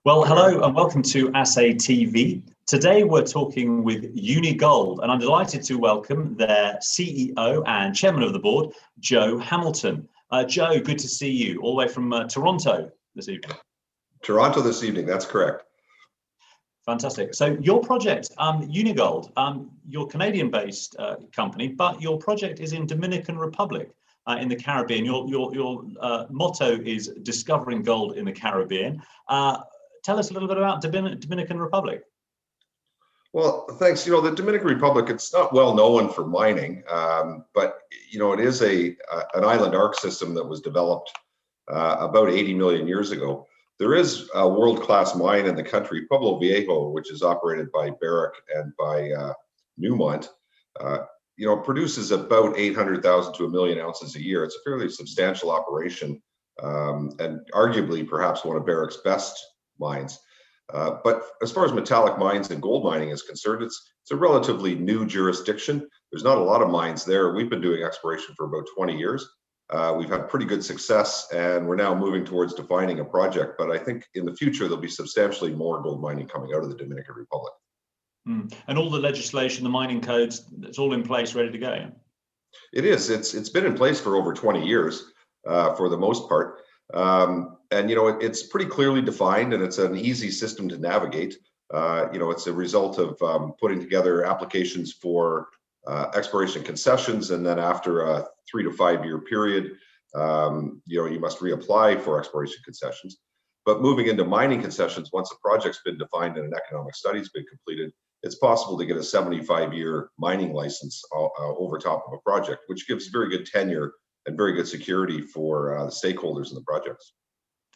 Well, hello and welcome to Assay TV. Today we're talking with Unigold, and I'm delighted to welcome their CEO and chairman of the board, Joe Hamilton. Joe, good to see you all the way from Toronto this evening. Toronto this evening, that's correct. Fantastic. So your project, Unigold, you're Canadian-based company, but your project is in Dominican Republic in the Caribbean. Your motto is discovering gold in the Caribbean. Tell us a little bit about Dominican Republic. Well, thanks. The Dominican Republic, it's not well known for mining, but it is an island arc system that was developed about 80 million years ago. There is a world-class mine in the country, Pueblo Viejo, which is operated by Barrick and by Newmont. Produces about 800,000 to 1 million ounces a year. It's a fairly substantial operation, and arguably perhaps one of Barrick's best mines. But as far as metallic mines and gold mining is concerned, it's a relatively new jurisdiction. There's not a lot of mines there. We've been doing exploration for about 20 years. We've had pretty good success, and we're now moving towards defining a project. But I think in the future, there'll be substantially more gold mining coming out of the Dominican Republic. And all the legislation, the mining codes, it's all in place, ready to go? It is. It's been in place for over 20 years for the most part. And it's pretty clearly defined, and it's an easy system to navigate. It's a result of putting together applications for exploration concessions, and then after a 3 to 5 year period, you must reapply for exploration concessions. But moving into mining concessions, once a project's been defined and an economic study's been completed, it's possible to get a 75-year mining license over top of a project, which gives very good tenure and very good security for the stakeholders in the projects.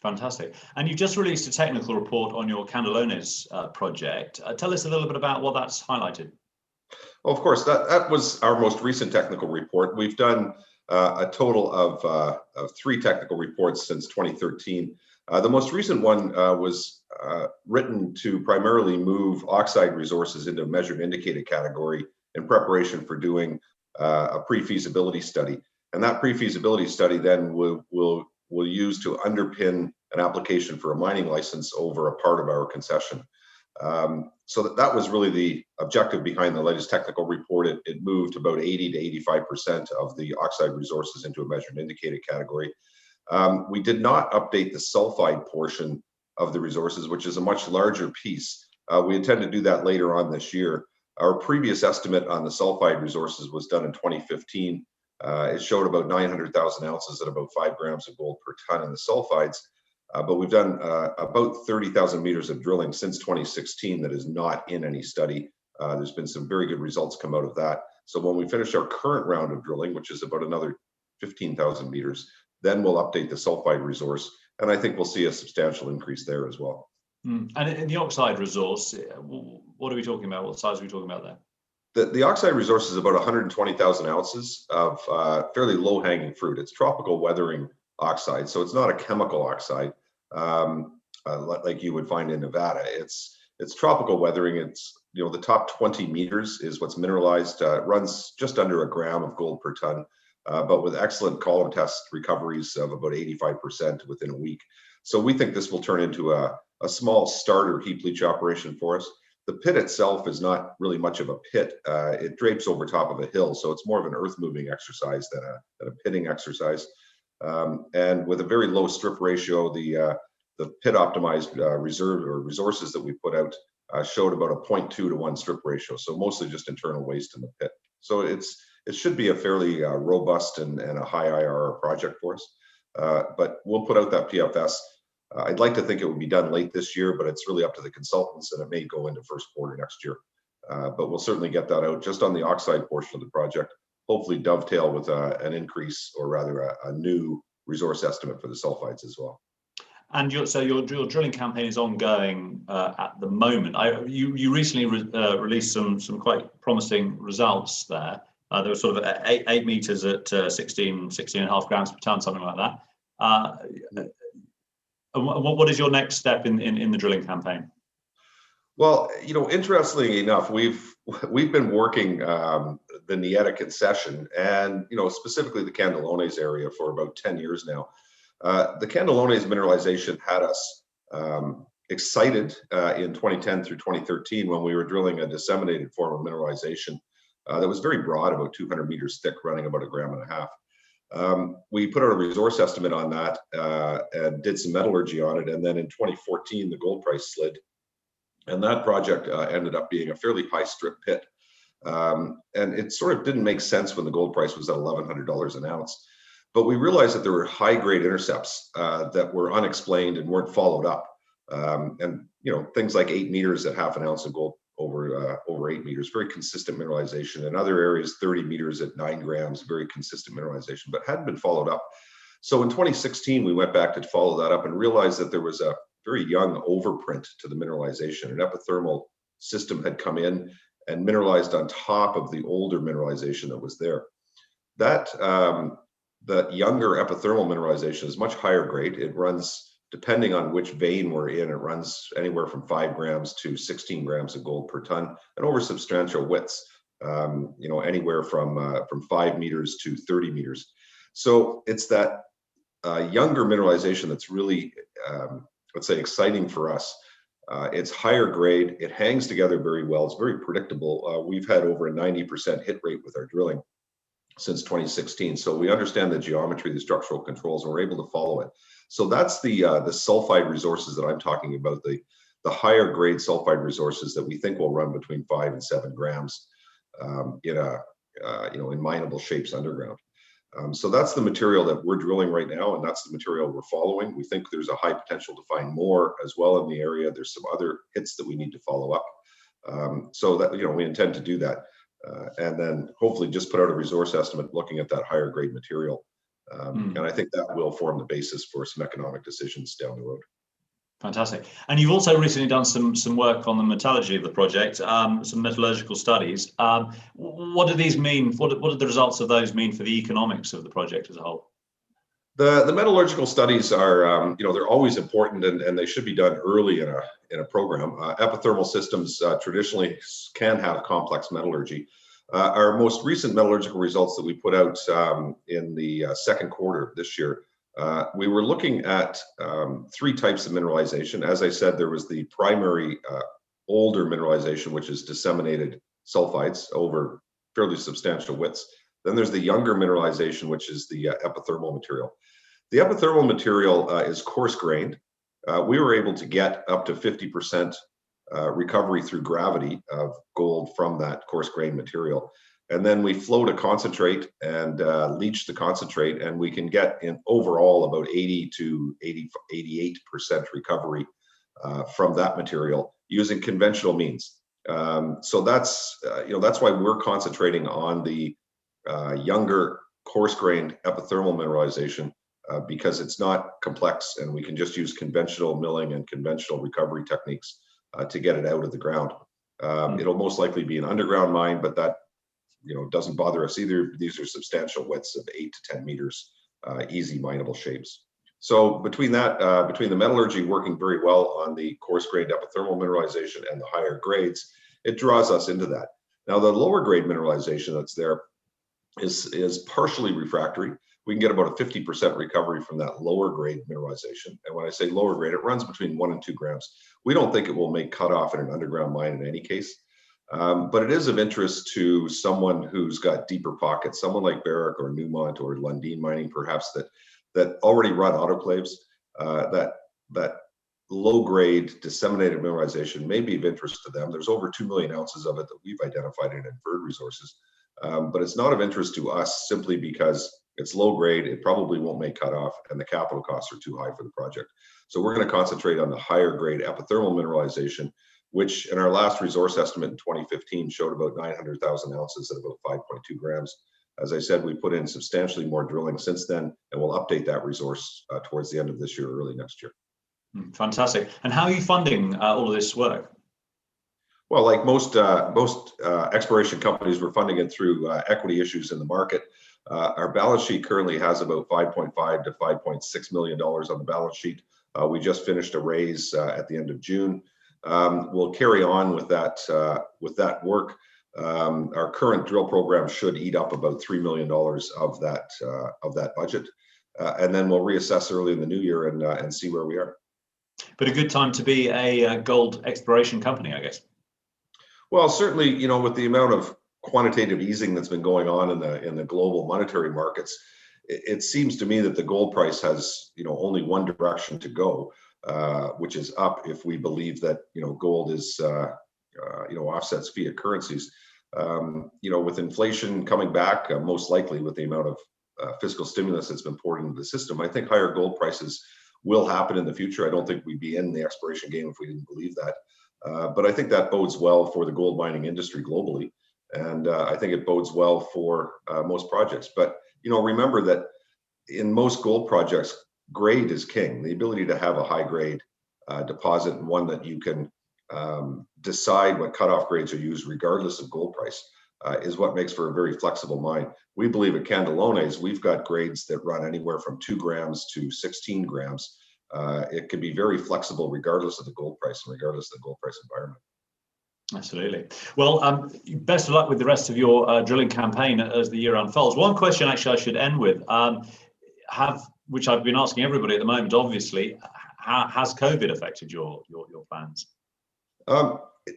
Fantastic. And you've just released a technical report on your Candelones project. Tell us a little bit about what that's highlighted. Well, of course, that was our most recent technical report. We've done a total of 3 technical reports since 2013. The most recent one was written to primarily move oxide resources into a measured indicated category in preparation for doing a pre-feasibility study. And that pre-feasibility study then will use to underpin an application for a mining license over a part of our concession. So that was really the objective behind the latest technical report. It moved about 80 to 85% of the oxide resources into a measured indicated category. We did not update the sulfide portion of the resources, which is a much larger piece. We intend to do that later on this year. Our previous estimate on the sulfide resources was done in 2015. It showed about 900,000 ounces at about 5 grams of gold per ton in the sulfides. But we've done about 30,000 meters of drilling since 2016 that is not in any study. There's been some very good results come out of that. So when we finish our current round of drilling, which is about another 15,000 meters, then we'll update the sulfide resource. And I think we'll see a substantial increase there as well. And in the oxide resource, what are we talking about? What size are we talking about there? The oxide resource is about 120,000 ounces of fairly low-hanging fruit. It's tropical weathering oxide, so it's not a chemical oxide like you would find in Nevada. It's tropical weathering. It's the top 20 meters is what's mineralized. It runs just under 1 gram of gold per ton, but with excellent column test recoveries of about 85% within a week. So we think this will turn into a small starter heap leach operation for us. The pit itself is not really much of a pit. It drapes over top of a hill, so it's more of an earth-moving exercise than a pitting exercise. And with a very low strip ratio, the pit-optimized resources that we put out showed about a 0.2 to 1 strip ratio, so mostly just internal waste in the pit. So it should be a fairly robust and a high IRR project for us. But we'll put out that PFS. I'd like to think it would be done late this year, but it's really up to the consultants, and it may go into first quarter next year. But we'll certainly get that out just on the oxide portion of the project, hopefully dovetail with an increase, or rather a new resource estimate for the sulfides as well. And your drilling campaign is ongoing at the moment. You recently released some quite promising results there. There were sort of 8 meters at 16.5 grams per ton, something like that. What is your next step in the drilling campaign? Well, interestingly enough, we've been working the Neita concession, and specifically the Candelones area for about 10 years now. The Candelones mineralization had us excited in 2010 through 2013 when we were drilling a disseminated form of mineralization that was very broad, about 200 meters thick, running about 1.5 grams. We put out a resource estimate on that and did some metallurgy on it. And then in 2014, the gold price slid. And that project ended up being a fairly high strip pit. And it sort of didn't make sense when the gold price was at $1,100 an ounce. But we realized that there were high grade intercepts that were unexplained and weren't followed up. And, you know, things like 8 meters at half an ounce of gold over 8 meters, very consistent mineralization. In other areas, 30 meters at 9 grams, very consistent mineralization, but hadn't been followed up. So in 2016, we went back to follow that up and realized that there was a very young overprint to the mineralization. An epithermal system had come in and mineralized on top of the older mineralization that was there. That younger epithermal mineralization is much higher grade. It runs, depending on which vein we're in, it runs anywhere from 5 grams to 16 grams of gold per ton, and over substantial widths, you know, anywhere from 5 meters to 30 meters. So it's that younger mineralization that's really, let's say, exciting for us. It's higher grade, it hangs together very well, it's very predictable. We've had over a 90% hit rate with our drilling since 2016. So we understand the geometry, the structural controls, and we're able to follow it. So that's the sulfide resources that I'm talking about, the higher grade sulfide resources that we think will run between 5 and 7 grams in mineable shapes underground. So that's the material that we're drilling right now, and that's the material we're following. We think there's a high potential to find more as well in the area. There's some other hits that we need to follow up. So that, you know, we intend to do that. And then hopefully just put out a resource estimate looking at that higher grade material. And I think that will form the basis for some economic decisions down the road. Fantastic. And you've also recently done some work on the metallurgy of the project, some metallurgical studies. What do these mean? What do the results of those mean for the economics of the project as a whole? The metallurgical studies are, you know, they're always important, and they should be done early in a program. Epithermal systems traditionally can have complex metallurgy. Our most recent metallurgical results that we put out in the second quarter this year, we were looking at 3 types of mineralization. As I said, there was the primary older mineralization, which is disseminated sulfides over fairly substantial widths. Then there's the younger mineralization, which is the epithermal material. The epithermal material is coarse grained. We were able to get up to 50% recovery through gravity of gold from that coarse grained material. And then we float a concentrate and leach the concentrate, and we can get in overall about 80 to 88% recovery from that material using conventional means. So that's that's why we're concentrating on the younger coarse grained epithermal mineralization, because it's not complex and we can just use conventional milling and conventional recovery techniques to get it out of the ground. It'll most likely be an underground mine, but that doesn't bother us either. These are substantial widths of 8 to 10 meters, easy mineable shapes. So between that, between the metallurgy working very well on the coarse grained epithermal mineralization and the higher grades, it draws us into that. Now the lower grade mineralization that's there is partially refractory. We can get about a 50% recovery from that lower grade mineralization. And when I say lower grade, it runs between 1 and 2 grams. We don't think it will make cutoff in an underground mine in any case. But it is of interest to someone who's got deeper pockets, someone like Barrick or Newmont or Lundin Mining, perhaps, that already run autoclaves. That low-grade disseminated mineralization may be of interest to them. There's over 2 million ounces of it that we've identified in inferred resources, but it's not of interest to us simply because it's low-grade. It probably won't make cutoff, and the capital costs are too high for the project. So we're going to concentrate on the higher-grade epithermal mineralization, which in our last resource estimate in 2015 showed about 900,000 ounces at about 5.2 grams. As I said, we put in substantially more drilling since then, and we'll update that resource towards the end of this year, early next year. Fantastic. And how are you funding all of this work? Well, like most exploration companies, we're funding it through equity issues in the market. Our balance sheet currently has about $5.5 to $5.6 million on the balance sheet. We just finished a raise at the end of June. We'll carry on with that work. Our current drill program should eat up about $3 million of that budget, and then we'll reassess early in the new year and see where we are. But a good time to be a gold exploration company, I guess. Well, certainly, you know, with the amount of quantitative easing that's been going on in the global monetary markets, it seems to me that the gold price has, you know, only one direction to go, which is up if we believe that, you know, gold is, you know, offsets fiat currencies. You know, with inflation coming back, most likely with the amount of fiscal stimulus that's been poured into the system, I think higher gold prices will happen in the future. I don't think we'd be in the exploration game if we didn't believe that. But I think that bodes well for the gold mining industry globally. And I think it bodes well for most projects. But, you know, remember that in most gold projects, grade is king. The ability to have a high grade deposit and one that you can decide what cutoff grades are used regardless of gold price is what makes for a very flexible mine. We believe at Candelones, we've got grades that run anywhere from 2 grams to 16 grams. It can be very flexible regardless of the gold price and regardless of the gold price environment. Absolutely. Well, best of luck with the rest of your drilling campaign as the year unfolds. One question actually I should end with, which I've been asking everybody at the moment, obviously, has COVID affected your plans?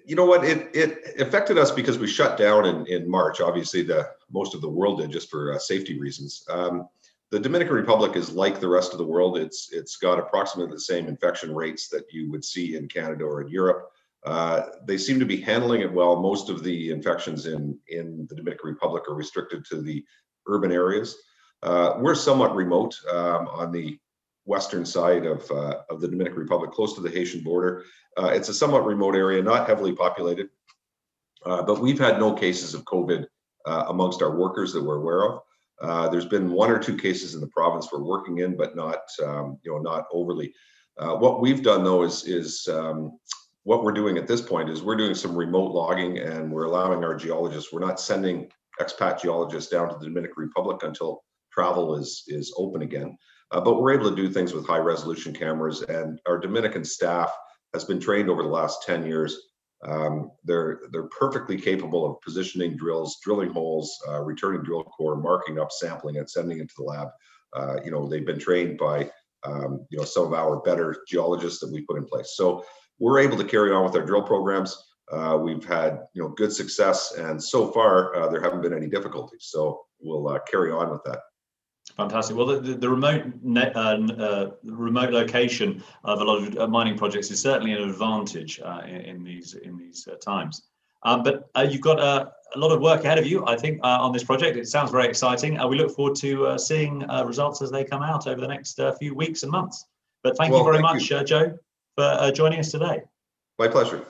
You know what, it affected us because we shut down in March. Obviously, most of the world did, just for safety reasons. The Dominican Republic is like the rest of the world. It's got approximately the same infection rates that you would see in Canada or in Europe. They seem to be handling it well. Most of the infections in the Dominican Republic are restricted to the urban areas. We're somewhat remote on the western side of the Dominican Republic, close to the Haitian border. It's a somewhat remote area, not heavily populated, but we've had no cases of COVID amongst our workers that we're aware of. There's been 1 or 2 cases in the province we're working in, but not, you know, not overly. What we've done though is what we're doing at this point is we're doing some remote logging, and we're allowing our geologists. We're not sending expat geologists down to the Dominican Republic until travel is open again. But we're able to do things with high resolution cameras, and our Dominican staff has been trained over the last 10 years. They're perfectly capable of positioning drills, drilling holes, returning drill core, marking up, sampling it, sending it to the lab. You know, they've been trained by you know, some of our better geologists that we put in place. So we're able to carry on with our drill programs. We've had, you know, good success, and so far there haven't been any difficulties. So we'll carry on with that. Fantastic. Well, the remote location of a lot of mining projects is certainly an advantage in these times. But you've got a lot of work ahead of you, I think, on this project. It sounds very exciting. We look forward to seeing results as they come out over the next few weeks and months. But thank you very much, Joe, for joining us today. My pleasure.